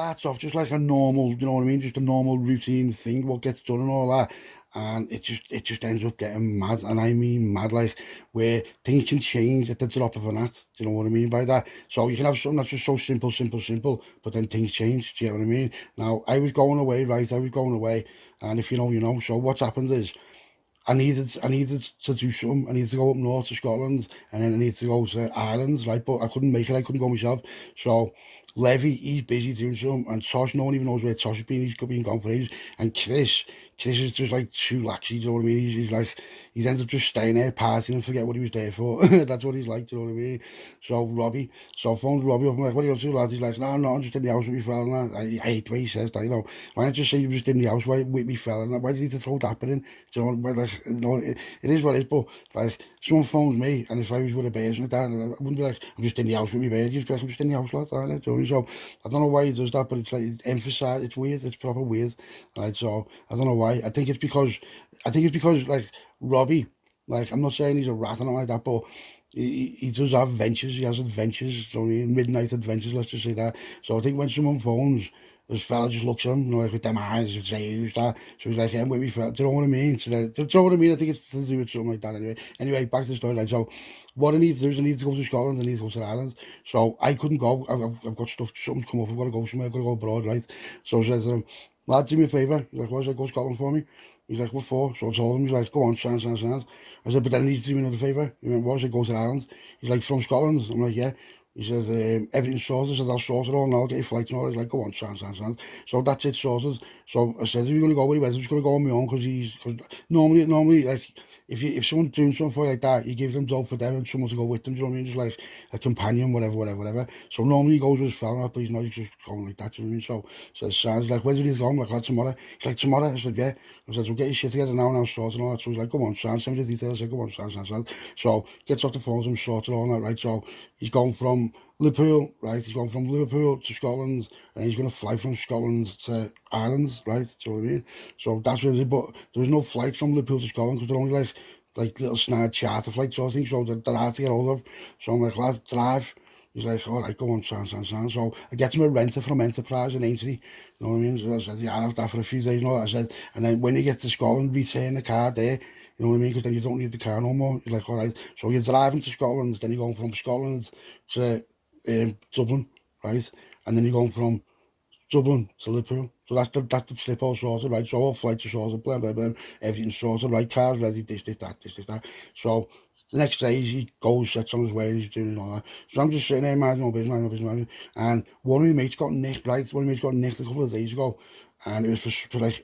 starts off just like a normal, you know what I mean, just a normal routine thing, what gets done and all that. And it just ends up getting mad, and I mean mad, like where things can change at the drop of an hat. Do you know what I mean by that? So you can have something that's just so simple, but then things change. Do you know what I mean? Now I was going away, right? I was going away, and if you know, you know. So what's happened is I needed to do something. I needed to go up north to Scotland, and then I needed to go to Ireland, right? But I couldn't make it. I couldn't go myself. So Levy, he's busy doing something, and Tosh, no one even knows where Tosh has been. He's been gone for ages. And Chris is just like too laxy. You know what I mean? He's like he's ended up just staying there partying and forget what he was there for. That's what he's like. You know what I mean? So phones Robbie up. I'm like, what are you up to, lads? He's like, no, I'm just in the house with me fella. I hate the way he says that. You know, why don't you say you were just in the house with me fella? Why do you need to throw that bit in? Do you know, like, you know, it is what it is. But like, someone phones me, and if I was with a bird like that, I wouldn't be like, I'm just in the house with my bird. You'd be like, I'm just in the house, lad. Right? So I don't know why he does that, but it's like emphasized. It's weird. It's proper weird. Right? So I don't know why. I think it's because like Robbie. Like, I'm not saying he's a rat or anything like that, but he does have ventures. He has adventures. So midnight adventures. Let's just say that. So I think when someone phones, this fella just looks at him, you know, like with them eyes, and say, who's that? So he's like, I'm with me, fella. Do you know what I mean? So then, do you know what I mean? I think it's to do with something like that anyway. Anyway, back to the story. Right? So what I need to do is I need to go to Scotland, I need to go to Ireland. So I couldn't go. I've got stuff, something's come up, I've got to go somewhere, I've got to go abroad, right? So I says, lad, do me a favour. He's like, what? I said, go to Scotland for me. He's like, what for? So I told him, he's like, go on, sound. I said, but then I need to do me another favour. He went, what? I said, go to Ireland. He's like, from Scotland? I'm like, yeah. He says, everything's sorted. I said, I'll sort it all and I'll get your flights and all. He's like, go on, sound. So that's it, sorted. So I said, are you going to go where he went? I'm just going to go on my own, because normally, like, if someone's doing something for you like that, you give them dope for them and someone to go with them, do you know what I mean? Just like a companion, whatever. So normally he goes with his fella, but he's not, he's just going like that, do you know what I mean? So it sounds like, when did he go? I'm like, lad, tomorrow. He's like, tomorrow? I said, yeah. I said, so get your shit together now and I'll sort it all out. So he's like, go on, send me the details. I said, go on, sound. So gets off the phone and sort it all out, right? So he's going from Liverpool, right? He's going from Liverpool to Scotland, and he's going to fly from Scotland to Ireland, right? Do you know what I mean? So that's what it is. But there was no flight from Liverpool to Scotland, because they're only like little snide charter flights, so I think, so they're hard to get hold of. So I'm like, lad, drive. He's like, all right, go on, sound. So I get him a renter from Enterprise in Aintree, you know what I mean? So I said, yeah, I'll have that for a few days and all that. I said, and then when you get to Scotland, return the car there, you know what I mean? Because then you don't need the car no more. He's like, all right. So you're driving to Scotland, then you're going from Scotland to Dublin, right? And then you're going from Dublin to Liverpool. So that's the trip all sorted, right? So all flights are sorted, blah, everything's sorted, right? Cars ready, this, that. So the next day he goes, sets on his way, and he's doing all that. So I'm just sitting there, minding my business. And one of my mates got nicked, right? One of my mates got nicked a couple of days ago. And it was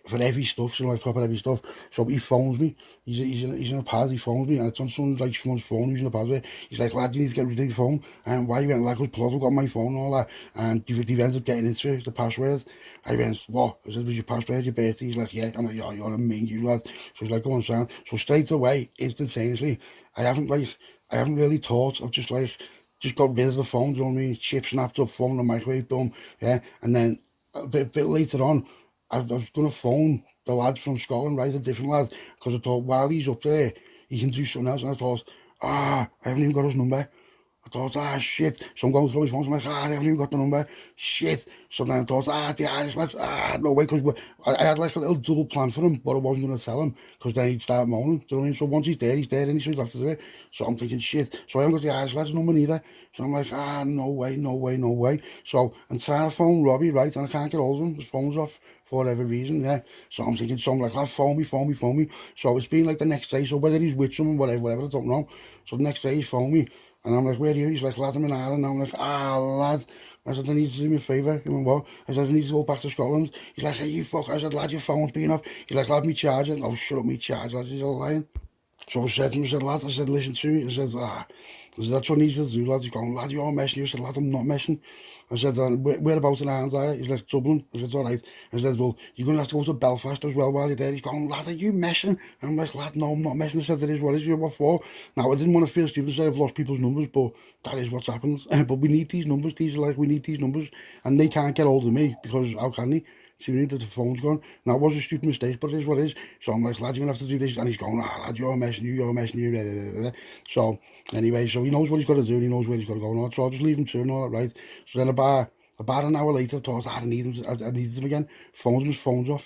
for heavy stuff, so like proper heavy stuff. So he phones me. He's in a pad. He phones me, and it's on someone's phone. He's in a pad with. He's like, lad, you need to get rid of the phone. And why? He went, like, I've got my phone and all that. And he ends up getting into it, the password. I went, what? I said, was your password your birthday? He's like, yeah. I'm like, you're a mean, you lad. So he's like, go on, Sam. So straight away, instantaneously, I haven't really thought of just got rid of the phone. Do you know what I mean? Chip snapped up, phone, the microwave, boom, yeah. And then a bit later on, I was going to phone the lad from Scotland, right, a different lad, because I thought, while he's up there, he can do something else. And I thought, I haven't even got his number. I thought, shit. So I'm going through his phone, so I'm like, I haven't even got the number. Shit. So then I thought, the Irish lads, no way, because I had like a little double plan for him, but I wasn't going to tell him, because then he'd start moaning. Do you know what I mean? So once he's there, and he's have to do it. So I'm thinking, shit. So I haven't got the Irish lads' number neither. So I'm like, no way. So I'm trying to phone Robbie, right, and I can't get hold of him. His phone's off for whatever reason, yeah. So I'm thinking, so I'm like, phone me. So it's been like the next day, so whether he's with someone, whatever, I don't know. So the next day he's phoned me, and I'm like, where are you? He's like, lad, I'm in Ireland. And I'm like, lad. I said, I need to do me a favour. He went, what? I said, I need to go back to Scotland. He's like, hey, you fuck. I said, lad, your phone's been off. He's like, lad, me charger. Oh, shut up, me charger, lad. He's all lying. So I said to him, lad, listen to me. I said, that's what I need to do, lad. He's going, lad, you're messing. I said, lad, I'm not messing. I said, whereabouts in Ireland are you? He's like, Dublin. I said, all right. I said, well, you're going to have to go to Belfast as well while you're there. He's going, lad, are you messing? And I'm like, lad, no, I'm not messing. I said, it is what is you, what for? Now, I didn't want to feel stupid to say I've lost people's numbers, but that is what's happened. But we need these numbers. We need these numbers. And they can't get hold of me, because how can they? See, we need that the phone's gone. Now, it was a stupid mistake, but it is what it is. So I'm like, lad, you're going to have to do this. And he's going, lad, you're messing you. So, anyway, so he knows what he's got to do, and he knows where he's got to go. And all. So I'll just leave him to and all that, right? So then about About an hour later, I thought, I needed him again. His phone's off.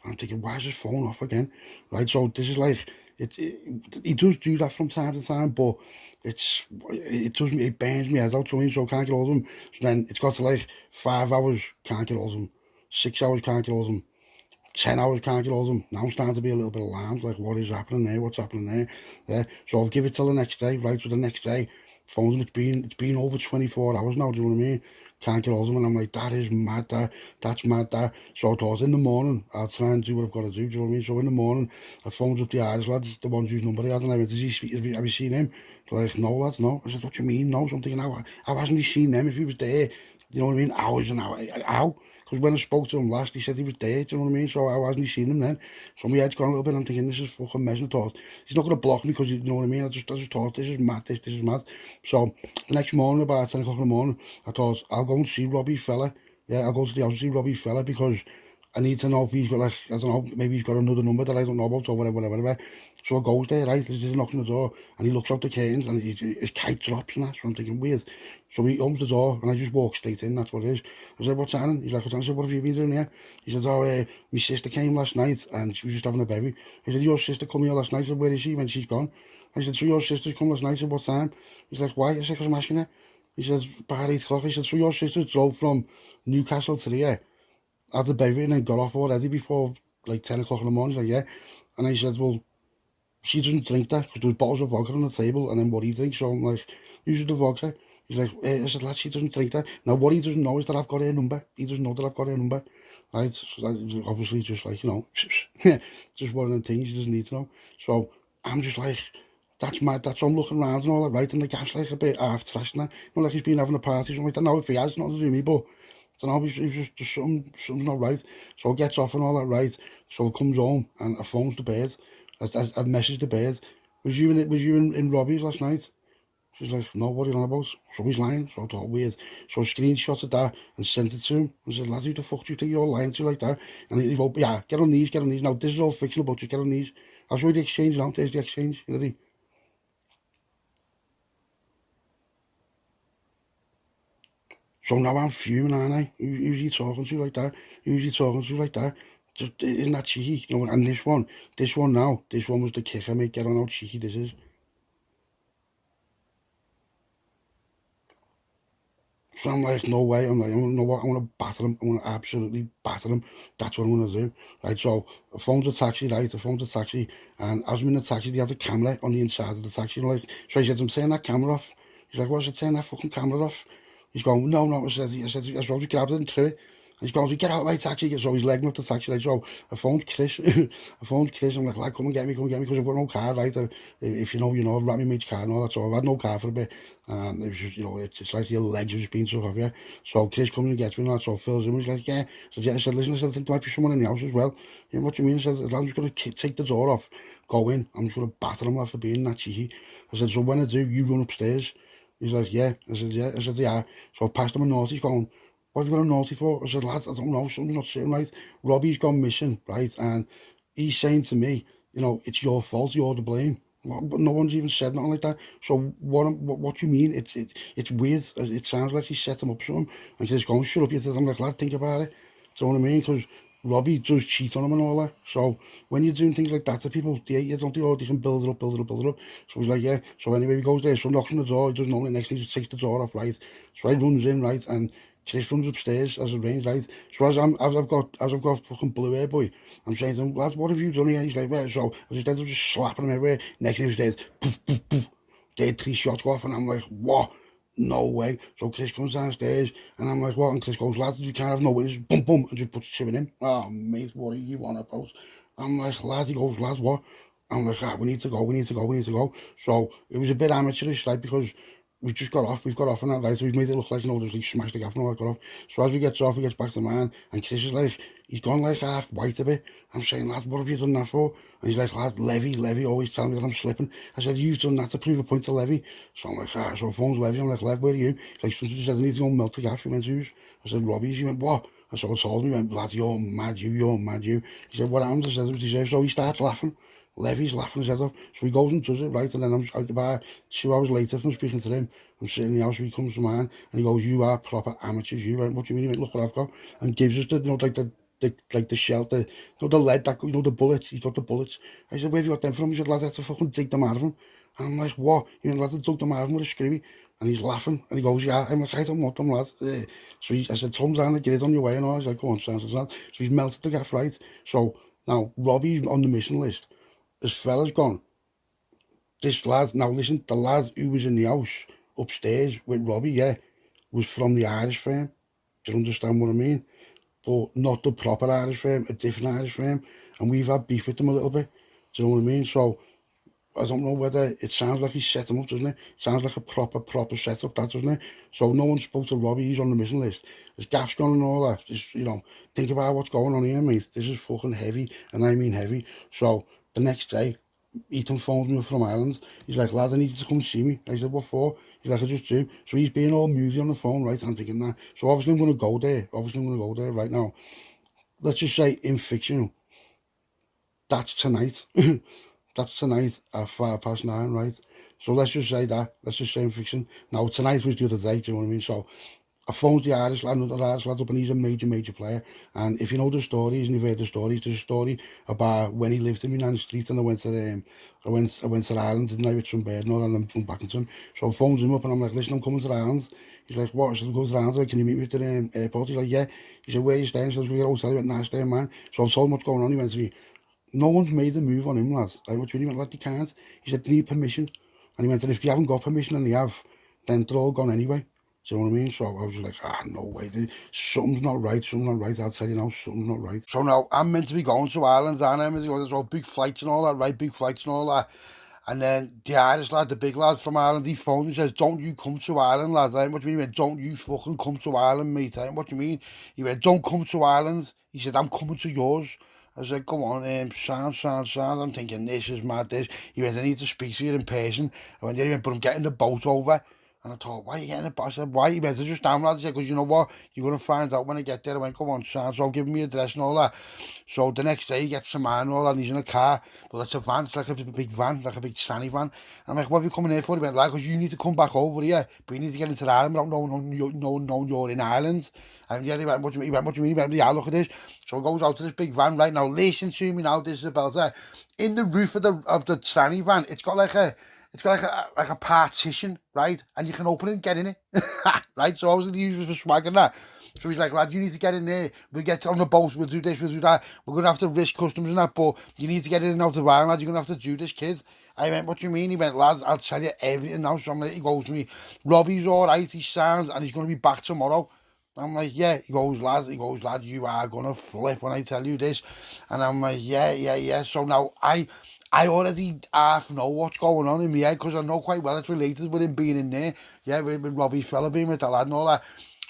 I'm thinking, why is his phone off again? Right, so this is like, he does do that from time to time, but it burns me head out, so I can't get hold of him. So then it's got to like 5 hours, can't get hold of him. 6 hours, can't get hold of him. 10 hours, can't get hold of him. Now I'm starting to be a little bit alarmed, like, what is happening there? What's happening there? Yeah. So I'll give it till the next day, right? So the next day, phones, it's been over 24 hours now, do you know what I mean? Can't get hold of him, and I'm like, that is mad, that's mad, So I thought in the morning, I'll try and do what I've got to do you know what I mean? So in the morning, I phoned up the Irish lads, the ones whose number he had, and I went, have you seen him? They're like, no, lads, no. I said, what do you mean, no? So I'm thinking, how hasn't he seen them if he was there? You know what I mean? Hours and hours, how? Because when I spoke to him last, he said he was there, do you know what I mean? So I hasn't he seen him then? So my head's gone a little bit, I'm thinking, this is fucking mess. I thought, he's not going to block me because, you know what I mean? I just thought, this is mad, this is mad. So the next morning, about 10 o'clock in the morning, I thought, I'll go and see Robbie fella. Yeah, I'll go to the house and see Robbie fella because I need to know if he's got, like, I don't know, maybe he's got another number that I don't know about or whatever. So I goes there, right, there's a knock on the door, and he looks out the curtains, and his kite drops and that, so I'm thinking, weird. So he opens the door, and I just walk straight in, that's what it is. I said, what's happening? He's like, what's happening? I said, what have you been doing here? He said, my sister came last night, and she was just having a baby. He said, your sister come here last night? I said, where is she when she's gone? I said, so your sister's come last night? I said, what time? He's like, why? I said, because I'm asking her. He says, about 8 o'clock. He said, so your sister drove from Newcastle to here, had the baby, and then got off already before, like, 10 o'clock in the morning? He's like, yeah. And I said, well, she doesn't drink that because there's bottles of vodka on the table, and then what he drinks. So I'm like, use the vodka. He's like, I said, lad, she doesn't drink that. Now, what he doesn't know is that I've got her number. He doesn't know that I've got her number, right? So that, obviously, just like, you know, just one of them things he doesn't need to know. So I'm just like, that's mad. That's I'm looking around and all that, right? And the guy's like a bit half trashed now. You know, like he's been having a party or something like that. Now, if he has, nothing to do with me, but I don't know, he's just something's not right. So I gets off and all that, right? So I comes home and I phones the bird. I messaged the bird. Was you in Robbie's last night? She's like, no, what are you on about? So he's lying. So I thought, weird. So I screenshotted that and sent it to him. And said, lad, who the fuck do you think you're lying to like that? And he wrote, yeah, get on these. Now, this is all fictional, but just get on these. I'll show you the exchange now. There's the exchange. You ready? So now I'm fuming, aren't I? Who's he talking to like that? Who's he talking to like that? Just, isn't that cheeky? You know, and this one was the kicker, mate. Get on how cheeky this is. So I'm like, no way. I'm like, you know what? I'm going to batter him. I'm going to absolutely batter him. That's what I'm going to do. Right, so I phoned a taxi, right? And as I'm in the taxi, they had a camera on the inside of the taxi. Like, so I said, I'm turning that camera off. He's like, what? I said, turn that fucking camera off. He's going, no. I said, I just grabbed it and threw it. He's going, get out of my taxi. So he's legging up the taxi, right? So I phoned Chris. I'm like, lad, come and get me, because I've got no car, right? If you know, I've wrapped my mate's car and all that. So I've had no car for a bit. And it was just, you know, it's like your legs have just been took off, yeah? So Chris comes and gets me and that, so Phil's in, he's like, yeah. I said, listen, I think there might be someone in the house as well. You know what you mean? I said, I'm just going to take the door off, go in, I'm just going to batter him after being that cheeky. I said, so when I do, you run upstairs. He's like, yeah. I said, yeah. So I passed him a note, he's going, what have you got a naughty for? I said, lads, I don't know, something's not sitting right. Robbie's gone missing, right? And he's saying to me, you know, it's your fault, you're to blame. But no one's even said nothing like that. So what do you mean? It's weird. It sounds like he set him up something. And he's going, shut up, you think. I'm like, lad, think about it. Do you know what I mean? Because Robbie does cheat on him and all that. So when you're doing things like that to people, you don't do all, you can build it up. So he's like, yeah. So anyway, he goes there, so knocks on the door, he doesn't know it, next thing he just takes the door off, right? So I runs in, right, and Chris runs upstairs as arranged, right? So as I've got fucking blue hair boy, I'm saying to him, lads, what have you done here? He's like, well, so I was just slapping him everywhere. Next thing he was dead, poof, poof, poof. Dead, 3 shots go off, and I'm like, what? No way. So Chris comes downstairs, and I'm like, what? And Chris goes, lads, you can't have no witnesses, boom, boom, and just puts 2 in him. Oh, mate, what are you on about? I'm like, lads, he goes, lads, what? I'm like, we need to go. So it was a bit amateurish, like, because we've got off on that, right? So we've made it look like, you know, just like smashed the gaff and all that, got off. So as we get off, he gets back to the man, and Chris is like, he's gone like half white a bit. I'm saying, lad, what have you done that for? And he's like, lad, Levy always telling me that I'm slipping. I said, you've done that to prove a point to Levy. So I'm like, so phone's Levy. I'm like, Lev, where are you? He's like, something said, I need to go and melt the gaff. He went, who's? I said, Robbie's. He went, what? So I told him, he went, lad, you're mad, you. He said, what happened? I said, it was deserved. So he starts laughing. Levy's laughing his head off. So he goes and does it, right? And then I'm about 2 hours later from speaking to him, I'm sitting in the house, he comes to mine, and he goes, you are proper amateurs, you. Right? What do you mean? He went, look what I've got. And gives us the, like the shell, the lead, that, the bullets. He's got the bullets. I said, where have you got them from? He said, lads, I had to fucking dig them out of him. And I'm like, what? You know, lads, I dug them out of him with a screwy. And he's laughing, and he goes, yeah. I'm like, I don't want them, lad. So I said, Tom's down, get it on your way, and all. He's like, go on, sounds. So he's melted the gaff, right? So now Robbie's on the mission list. This fella's gone. This lad, now listen, the lad who was in the house upstairs with Robbie, yeah, was from the Irish firm. Do you understand what I mean? But not the proper Irish firm, a different Irish firm. And we've had beef with them a little bit. Do you know what I mean? So I don't know whether it sounds like he's set him up, doesn't it? It sounds like a proper setup, that, doesn't it? So no one spoke to Robbie, he's on the missing list. There's gaffs gone and all that. Just, think about what's going on here, mate. This is fucking heavy, and I mean heavy. So the next day, Ethan phoned me from Ireland. He's like, lad, I need you to come see me. I said, what for? He's like, I just do. So he's being all moody on the phone, right? I'm thinking that. So obviously I'm going to go there. Right now. Let's just say in fiction, that's tonight. That's tonight at 9:05, right? So let's just say that. Let's just say in fiction. Now, tonight was the other day, do you know what I mean? So I phoned the Irish lad, another Irish lad up, and he's a major player. And if you know the stories and you've heard the stories, there's a story about when he lived in Milan Street, and I went to Ireland, didn't I, with some bird and all, and I'm back into him. So I phoned him up, and I'm like, listen, I'm coming to Ireland. He's like, what? I said, go to Ireland, like, can you meet me at the airport? He's like, yeah. He said, where are you staying? So I said, we'll get a hotel. He went, nice day, man. So I told him what's going on. He went to me, no one's made the move on him, lad. I went to him, he went, lad, they can't. He said, they need permission. And he went, and if they haven't got permission, and they have, then they're all gone anyway. Do you know what I mean? So I was like, no way. Something's not right. I'll tell you now, something's not right. So now I'm meant to be going to Ireland, and I'm meant to go, there's all big flights and all that, right? Big flights and all that. And then the Irish lad, the big lad from Ireland, he phoned me and says, don't you come to Ireland, lad. What do you mean? He went, don't you fucking come to Ireland, mate. What do you mean? He went, don't come to Ireland. He said, I'm coming to yours. I said, come on, sound. I'm thinking, this is mad, this. He went, I need to speak to you in person. I went, yeah, he went, but I'm getting the boat over. And I thought, why are you getting the boat? I said, why? He went, just down, lad. He said, because you know what? You're going to find out when I get there. I went, come on, sound. So give me your address and all that. So the next day, he gets to mine and all that, and he's in a car. But it's a van, it's like a big van, like a big tranny van. And I'm like, what are you coming here for? He went, like, because you need to come back over here, but you need to get into Ireland without knowing you're in Ireland. And yeah, he went, what do you mean? He went, yeah, look at this. So he goes out to this big van, right now, listen to me now, this is about that. In the roof of the tranny van, it's got like a partition, right? And you can open it and get in it, right? So obviously he uses for swag and that. So he's like, lad, you need to get in there. We'll get on the boat, we'll do this, we'll do that. We're going to have to risk customs and that, but you need to get in and out of Ireland, lad. You're going to have to do this, kid. I went, what do you mean? He went, lads, I'll tell you everything now. So he goes to me, Robbie's all right, he sounds, and he's going to be back tomorrow. I'm like, yeah. He goes, lad, you are going to flip when I tell you this. And I'm like, yeah. So now I already half know what's going on in my head, because I know quite well it's related with him being in there. Yeah, with Robbie's fella being with the lad and all that.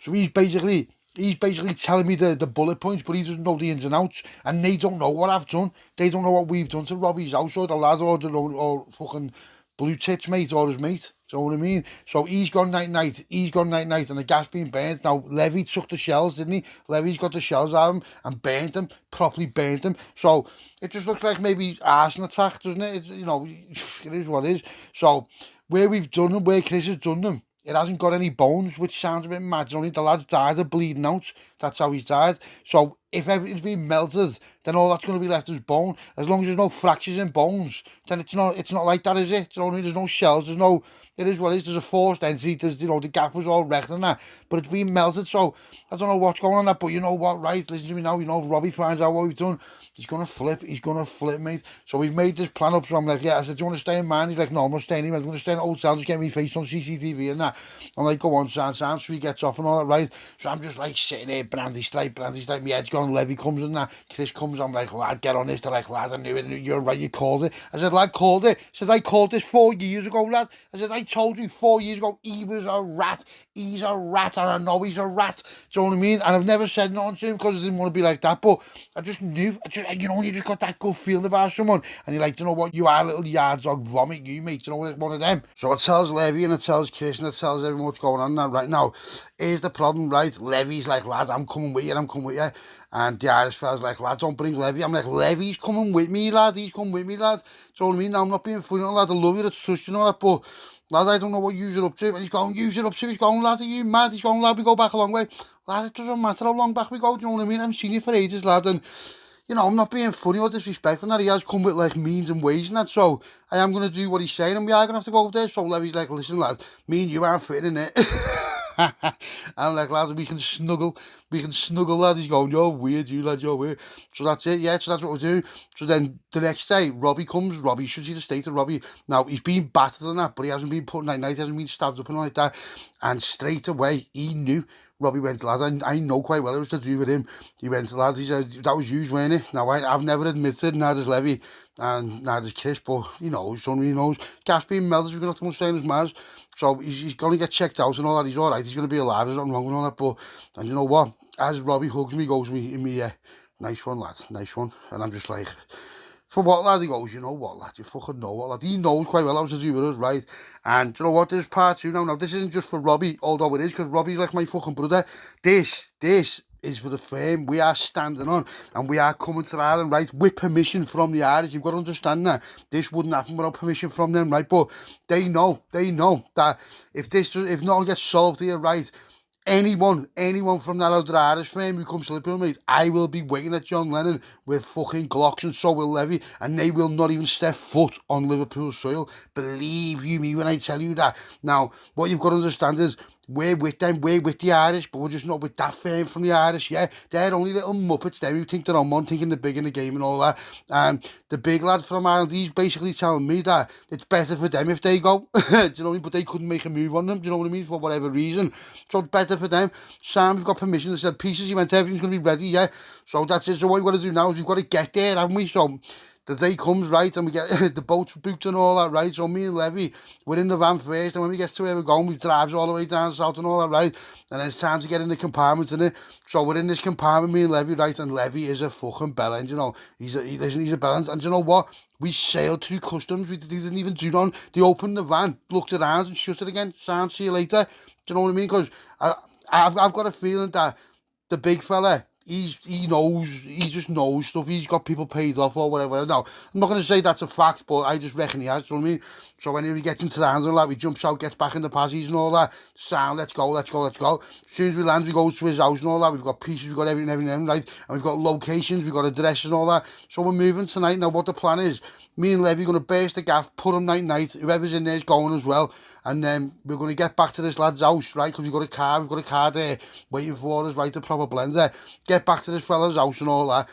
So he's basically telling me the bullet points, but he doesn't know the ins and outs, and they don't know what I've done. They don't know what we've done to Robbie's house, or the lad, or fucking blue tits mate, or his mate. Do you know what I mean? So he's gone night, and the gas being burnt. Now, Levy took the shells, didn't he? Levy's got the shells out of him and burnt them, properly burnt them. So it just looks like maybe arson attack, doesn't it? It is what it is. So where we've done them, where Chris has done them, it hasn't got any bones, which sounds a bit mad. Only the lad's died of bleeding out. That's how he's died. So if everything's been melted, then all that's going to be left is bone. As long as there's no fractures in bones, then it's not like that, is it? Do you know what I mean? There's no shells, it is what it is. There's a forced entry. There's, the gaff was all wrecked and that, but it's been melted. So I don't know what's going on there, but you know what, right? Listen to me now. If Robbie finds out what we've done, he's gonna flip. He's gonna flip, mate. So we've made this plan up. So I'm like, yeah. I said, do you want to stay in mine? He's like, no, I'm not staying here. I'm going to stay in the hotel. Just get me face on CCTV and that. I'm like, go on, sound. So he gets off and all that, right? So I'm just like sitting there, brandy stripe. My head's gone. Levy comes in that. Chris comes. I'm like, lad, get on this. They're like, lad, I knew it. You're right. You called it. I said, lad, called it. I said, I called this 4 years ago, lad. I said, I told you 4 years ago he was a rat. He's a rat, and I know he's a rat. Do you know what I mean? And I've never said nothing to him because I didn't want to be like that, but I just knew. You just got that good feeling about someone, and you're like, you know what, you are a little yard dog vomit, you mate, one of them. So it tells Levy and it tells Chris and it tells everyone what's going on now. Right now, here's the problem, right? Levy's like, lad, I'm coming with you, And the Irish fella's like, lad, don't bring Levy. I'm like, Levy's coming with me, lad. He's coming with me, lad. Do you know what I mean? Now, I'm not being funny, lad. I love you, it's trust, you know that, but, lad, I don't know what use it up to. And he's going, use it up to. He's going, lad, are you mad? He's going, lad, we go back a long way. Lad, it doesn't matter how long back we go, do you know what I mean? I've seen you for ages, lad, and, you know, I'm not being funny or disrespectful that he has come with, like, means and ways and that, so I am going to do what he's saying, and we are going to have to go over there. So Levy's like, listen, lad, me and you aren't fitting in it. I'm like, lad, we can snuggle, lad. He's going, you're weird, you lad, you're weird. So that's it, yeah, so that's what we'll do. So then the next day, Robbie comes. Robbie, should see the state of Robbie. Now, he's been battered and that, but he hasn't been put night, he hasn't been stabbed up and like that. And straight away, he knew. Robbie went, lad, I know quite well it was to do with him. He went, lad, he said, that was you, weren't it? Now, I've never admitted, neither does Levy, and neither does Kiss, but he knows, he knows. Gas being melted, we're going to have to stay in his mouth. So he's going to get checked out and all that. He's all right. He's going to be alive. There's nothing wrong with all that. But, and you know what? As Robbie hugs me, goes me in me, nice one, lad, nice one. And I'm just like, for what, lad? He goes, you know what, lad? You fucking know what, lad? He knows quite well how to do with us, right? And you know what? There's part two now. Now, this isn't just for Robbie, although it is, because Robbie's like my fucking brother. This is for the firm. We are standing on, and we are coming to Ireland, right, with permission from the Irish. You've got to understand that this wouldn't happen without permission from them, right? But they know that if nothing gets solved here, right, anyone from that other Irish firm who comes to Liverpool, mate, I will be waiting at John Lennon with fucking Glocks, and so will Levy, and they will not even step foot on Liverpool soil. Believe you me when I tell you that. Now, what you've got to understand is, we're with them, we're with the Irish, but we're just not with that firm from the Irish, yeah? They're only little muppets, them who think they're on one, thinking they're big in the game and all that. The big lad from Ireland, he's basically telling me that it's better for them if they go, do you know what I mean? But they couldn't make a move on them, do you know what I mean, for whatever reason. So it's better for them. Sam, we've got permission, they said pieces, he went, everything's going to be ready, yeah? So that's it. So what we've got to do now is we've got to get there, haven't we? So the day comes, right, and we get the boats booked and all that, right? So me and Levy, we're in the van first, and when we get to where we're going, we drive all the way down south and all that, right? And then it's time to get in the compartment, innit? So we're in this compartment, me and Levy, right? And Levy is a fucking bellend, you know? He's a bellend, and you know what? We sailed through customs. We didn't even do none. They opened the van, looked around, and shut it again. Sound, see you later. Do you know what I mean? Because I've got a feeling that the big fella, he just knows stuff. He's got people paid off or whatever. No, I'm not going to say that's a fact, but I just reckon he has, you know what I mean? So when he gets into the hands and like, we jumps out, gets back in the passages and all that, sound, let's go. As soon as we land, we go to his house and all that. We've got pieces, we've got everything, right? And we've got locations, we've got addresses and all that. So we're moving tonight. Now, what the plan is, me and Levy are going to burst the gaff, put him night, whoever's in there is going as well. And then we're going to get back to this lad's house, right? Because we've got a car there waiting for us, right? The proper blender. Get back to this fella's house and all that.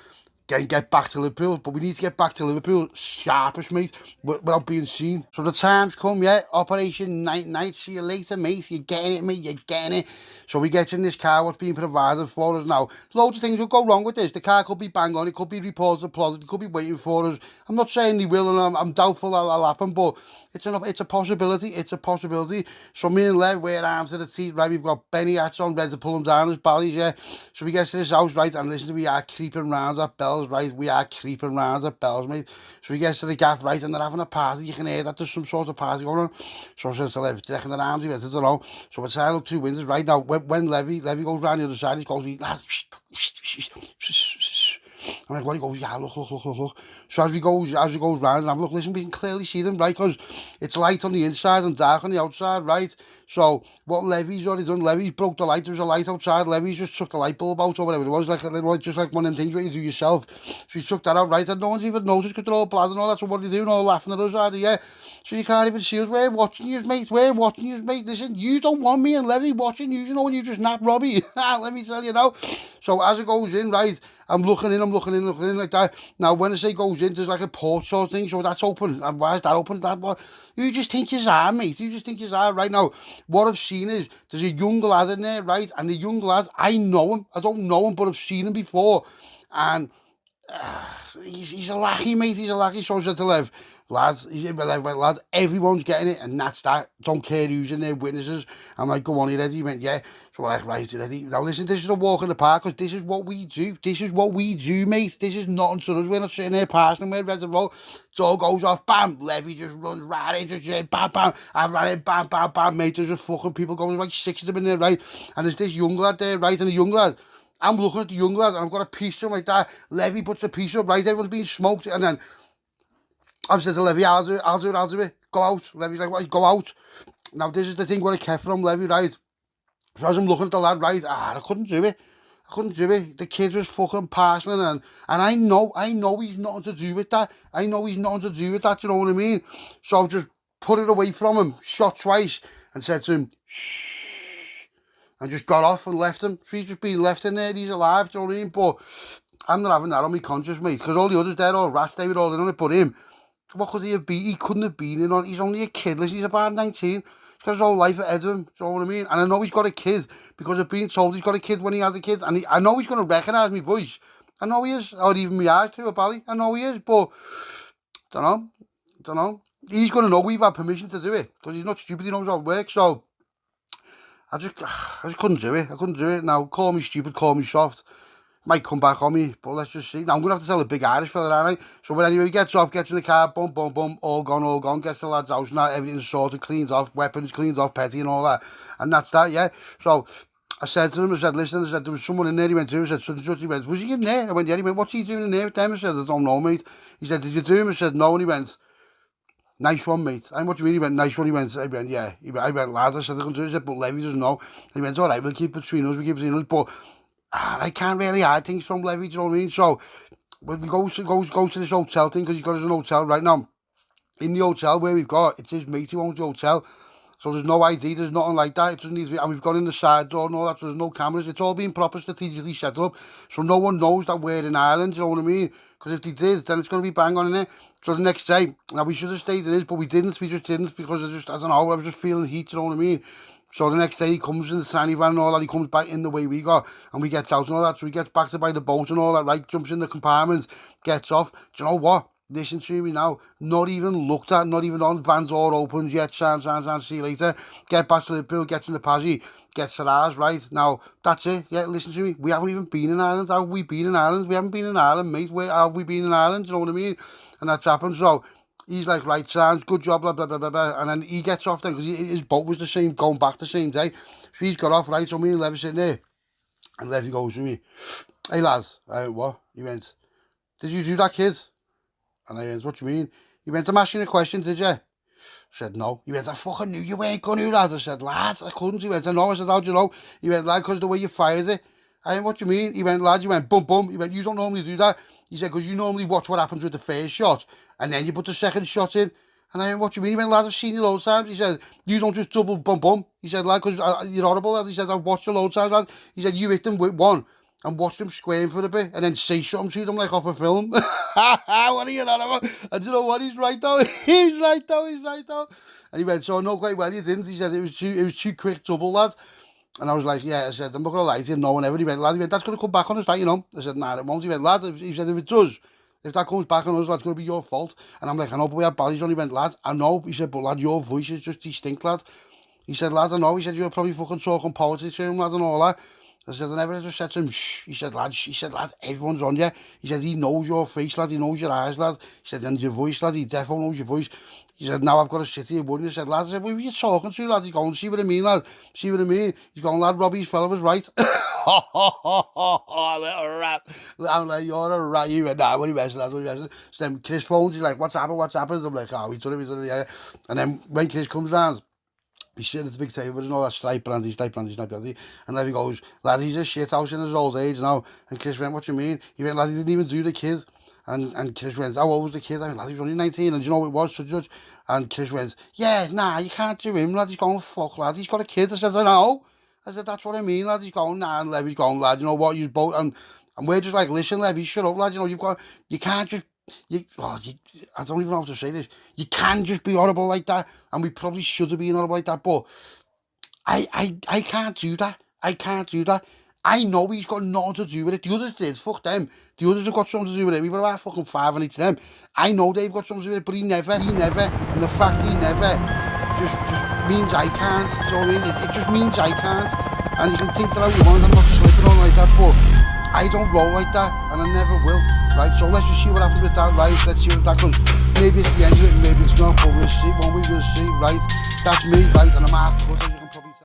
Get back to Liverpool. But we need to get back to Liverpool sharpish, mate, without being seen. So the time's come, yeah? Operation Night. See you later, mate. You're getting it, mate. You're getting it. So we get in this car, what's being provided for us now. Loads of things will go wrong with this. The car could be bang on. It could be reported, plotted. It could be waiting for us. I'm not saying they will, and I'm doubtful that'll happen, but it's a possibility. It's a possibility. So me and Lev, we're arms to the teeth, right? We've got Benny hats on, ready to pull them down his bellies, yeah? So we get to this house, right? And listen, we are creeping round at bells, right? We are creeping round at bells, mate. So we get to the gaff, right? And they're having a party. You can hear that there's some sort of party going on. So I says to Lev, do you reckon they're arms? He went, I don't know. So we're tied up two windows, right? Now, when Levy goes round the other side, he goes, lad, I'm like, what? He goes, yeah, look. So as he goes round, and I'm look, listen, we can clearly see them, right? Because it's light on the inside and dark on the outside, right? So what Levy's already done, Levy's broke the light. There was a light outside. Levy's just took the light bulb out or whatever it was, just like one of them things that you do yourself. So he took that out, right? And no one's even noticed because they're all blathering and all that. So what are they doing? All laughing at us, are they? Yeah. So you can't even see us. We're watching you, mate. Listen, you don't want me and Levy watching you. You know when you just nap Robbie. Let me tell you now. So as it goes in, right, I'm looking in like that. Now, when I say goes in, there's like a port sort of thing, so that's open. And why is that open? You just think you are, mate. You just think you are. Right now, what I've seen is there's a young lad in there, right? And the young lad, I know him. I don't know him, but I've seen him before. And he's a lackey, mate. He's a lackey. So I said to Lev, lads, everyone's getting it, and that's that. Don't care who's in there, witnesses. I'm like, go on, you ready? He went, yeah. So we're like, right, you ready? Now listen, this is a walk in the park, because this is what we do. This is what we do, mate. This is nothing to us. We're not sitting there passing, we're ready to roll. So all goes off, bam. Levy just runs right into it, bam, bam. I ran in, bam, bam, bam, mate. There's just fucking people going, like 6 of them in there, right? And there's this young lad there, right? And the young lad, I'm looking at the young lad, and I've got a piece of him like that. Levy puts the piece up, right? Everyone's being smoked, and then I've said to Levy, I'll do it. Go out. Levy's like, what? Go out. Now, this is the thing what I kept from Levy, right? So as I'm looking at the lad, right, I couldn't do it. The kid was fucking passing, and I know he's nothing to do with that. You know what I mean? So I just put it away from him, shot twice, and said to him, shh, and just got off and left him. So he's just been left in there, he's alive, do you know what I mean? But I'm not having that on my conscience, mate, because all the others there, all rats, they were all in on it, but him, what could he have been? He couldn't have been in on it. He's only a kid, listen, he's about 19. He's got his whole life ahead of him, do you know what I mean? And I know he's got a kid, because I've been told he's got a kid when he has a kid, and I know he's going to recognise my voice. I know he is, or even my eyes too, Bally. I know he is, but, don't know. He's going to know we've had permission to do it, because he's not stupid, he knows how it works, so I just couldn't do it. Now, call me stupid, call me soft. Might come back on me, but let's just see. Now, I'm going to have to tell a big Irish fella, aren't I? So when anyway he gets off, gets in the car, boom, all gone, gets the lad's house now, everything's sorted, cleaned off, weapons cleaned off, petty and all that. And that's that, yeah. So I said to him, listen, there was someone in there, he went to, I said, he went, was he in there? I went, yeah, he went, what's he doing in there with them? I said, I don't know, mate. He said, did you do him? I said, no, and he went, nice one, mate. And what do you mean? He went, nice one. He went, yeah. I went, lad, I said, I can do it. He said, but Levy doesn't know. And he went, all right, we'll keep between us, but I can't really hide things from Levy, do you know what I mean? So, when we go to this hotel thing, because he's got his own hotel right now. In the hotel where we've got, it's his mate who owns the hotel. So there's no ID, there's nothing like that. It doesn't need to be, and we've gone in the side door and all that, so there's no cameras. It's all been proper strategically set up. So no one knows that we're in Ireland, do you know what I mean? Because if they did, then it's going to be bang on in there. So the next day, now we should have stayed in his, but we just didn't, because I don't know, I was just feeling heat, you know what I mean? So the next day he comes in the tiny van and all that, he comes back in the way we got, and we get out and all that, so he gets back to by the boat and all that, right, jumps in the compartment, gets off. Do you know what? Listen to me now, not even looked at, not even on, van door opens yet, sign, see you later, get back to Liverpool, gets in the Pazzi, gets to ours, right, now, that's it, yeah, listen to me, we haven't even been in Ireland. How have we been in Ireland? We haven't been in Ireland, mate. Where have we been in Ireland? You know what I mean? And that's happened. So he's like, right, sounds good job, blah, blah, blah, blah, blah. And then he gets off then, because his boat was the same, going back the same day. So he's got off, right, so me and Levy sitting there, and Levy goes to me, hey, lads. I went, what? He went, did you do that, kid? And I went, what do you mean? He went, I'm asking a question, did you? I said, no. He went, I fucking knew you weren't going to, lad. I said, lad, I couldn't. He went, I know. I said, how do you know? He went, lad, because the way you fired it. I went, what do you mean? He went, lad, you went, boom. He went, you don't normally do that. He said, because you normally watch what happens with the first shot, and then you put the second shot in. And I went, what do you mean? He went, lad, I've seen you loads of times. He said, you don't just double boom. He said, lad, because you're horrible, lad. He said, I've watched you loads of times, lad. He said, you hit them with one and watch them squirm for a bit, and then say something to them like off a film. What are you on about? And you know what? He's right though. He's right though. And he went, so I know quite well you didn't. He said, it was too quick double, lad. And I was like, yeah. I said, I'm not gonna lie to you, no one ever. He went, lad. He went, that's gonna come back on us, that, you know. I said, nah, it won't. He went, lad. He said, if it does, if that comes back on us, that's gonna be your fault. And I'm like, I know, but we have baddies on. He went, lad, I know. He said, but lad, your voice is just distinct, lad. He said, lad, I know. He said, you're probably fucking talking politics to him, lad, and all that. I said, I never just said to him, shh. He said, lad, everyone's on you. He said, he knows your face, lad. He knows your eyes, lad. He said, and your voice, lad. He definitely knows your voice. He said, now I've got to sit here, wouldn't you? He said, lad, I said, who are you talking to, lad? He's going, see what I mean, lad? See what I mean? He's going, lad, Robbie's fella was right. Little rat. I'm like, you're a rat. You went, nah, what are you messing, lad? So then Chris phones, he's like, what's happened? I'm like, oh, he's done it, yeah. And then when Chris comes round, he's sitting at the big table and all that stripe brandy. And then he goes, lad, he's a shit house in his old age now. And Chris went, what do you mean? He went, lad, he didn't even do the kid. And Chris went, how old was the kid? I went, lad, he was only 19. And do you know what it was, so judge? And Chris went, yeah, nah, you can't do him, lad. He's going, fuck, lad, he's got a kid. I said, I know. I said, that's what I mean, lad. He's going, nah, and Levy's going, lad, you know what, you both, and we're just like, listen, Levy, shut up, lad. You know, you can't just, I don't even know how to say this. You can just be horrible like that, and we probably should have been horrible like that, but I can't do that. I know he's got nothing to do with it. The others did, fuck them. The others have got something to do with it. We've got about fucking 5 on each of them. I know they've got something to do with it, but he never, and the fact he never just means I can't. Do you know what I mean? It just means I can't. And you can think that how you want, I'm not slipping on like that, but I don't roll like that, and I never will. Right, so let's just see what happens with that, right? Let's see what that goes. Maybe it's the end of it, maybe it's not, but we'll see. One we will see, right? That's me, right? And I'm half cut.